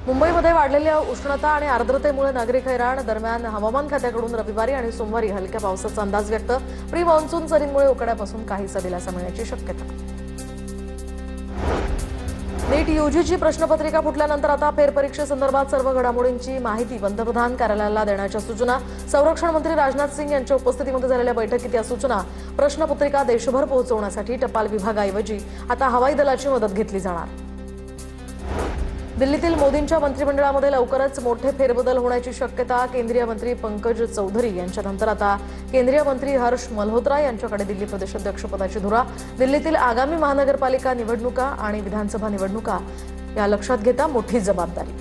मुंबईमध्ये वाढलेल्या उष्णता आणि आर्द्रतेमुळे नागरिक हैराण। दरम्यान हवामान खात्याकडून रविवारी आणि सोमवारी हलक्या पावसाचा अंदाज व्यक्त। प्री मान्सून सरींमुळे उकाड्यापासून काहीसा दिलासा मिळण्याची शक्यता। नीट यूजीची प्रश्नपत्रिका फुटल्यानंतर आता फेरपरीक्षेसंदर्भात सर्व घडामोडींची माहिती पंतप्रधान कार्यालयाला देण्याच्या सूचना। संरक्षण मंत्री राजनाथ सिंग यांच्या उपस्थितीमध्ये झालेल्या बैठकीत या सूचना। प्रश्नपत्रिका देशभर पोहोचवण्यासाठी टपाल विभागाऐवजी आता हवाई दलाची मदत घेतली जाणार। दिल्लीतील मोदींच्या मंत्रिमंडळामध्ये लवकरच मोठे फेरबदल होण्याची शक्यता। केंद्रीय मंत्री पंकज चौधरी यांच्यानंतर आता केंद्रीय मंत्री हर्ष मल्होत्रा यांच्याकडे दिल्ली प्रदेशाध्यक्षपदाची धुरा। दिल्लीतील आगामी महानगरपालिका निवडणुका आणि विधानसभा निवडणुका या लक्षात घेता मोठी जबाबदारी।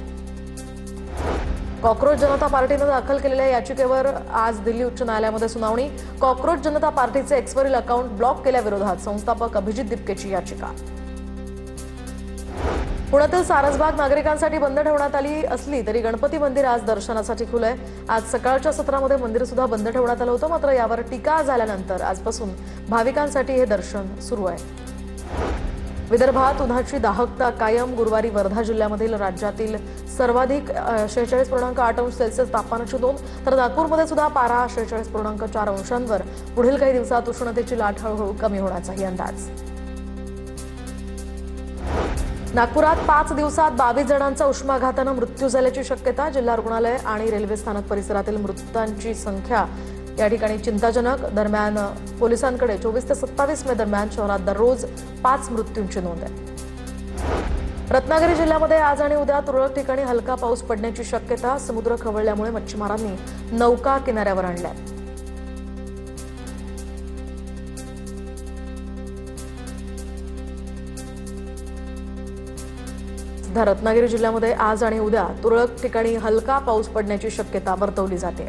कॉकरोच जनता पार्टीने दाखल केलेल्या याचिकेवर आज दिल्ली उच्च न्यायालयामध्ये सुनावणी। कॉकरोच जनता पार्टीचे एक्सवरील अकाउंट ब्लॉक केल्याविरोधात संस्थापक अभिजित दिपकेची याचिका। पुण्यातील सारसबाग नागरिकांसाठी बंद ठेवण्यात आली असली तरी गणपती मंदिर आज दर्शनासाठी खुलं आहे। आज सकाळच्या सत्रामध्ये मंदिर सुद्धा बंद ठेवण्यात आलं होतं, मात्र यावर टीका झाल्यानंतर आजपासून भाविकांसाठी हे दर्शन सुरू आहे। विदर्भात उन्हाची दाहकता कायम। गुरुवारी वर्धा जिल्ह्यामधील राज्यातील सर्वाधिक 46.8 अंश सेल्सिअस तापमानाची नोंद, तर नागपूरमध्ये सुद्धा पारा 46.4 अंशांवर। पुढील काही दिवसात उष्णतेची लाट हळूहळू कमी होण्याचाही अंदाज। नागपुरात 5 दिवसात 22 जणांचा उष्माघाताने मृत्यू झाल्याची शक्यता। जिल्हा रुग्णालय आणि रेल्वे स्थानक परिसरातील मृतांची संख्या या ठिकाणी चिंताजनक। दरम्यान पोलिसांकडे 24 ते 27 मे दरम्यान शहरात दररोज 5 मृत्यूंची नोंद आहे। रत्नागिरी जिल्ह्यामध्ये आज आणि उद्या तुरळक ठिकाणी हलका पाऊस पडण्याची शक्यता। समुद्र खवळल्यामुळे मच्छीमारांनी नौका किनाऱ्यावर आणल्या। रत्नागिरी जिल्ह्यामध्ये आज आणि उद्या तुरळक ठिकाणी हलका पाऊस पडण्याची शक्यता वर्तवली जाते।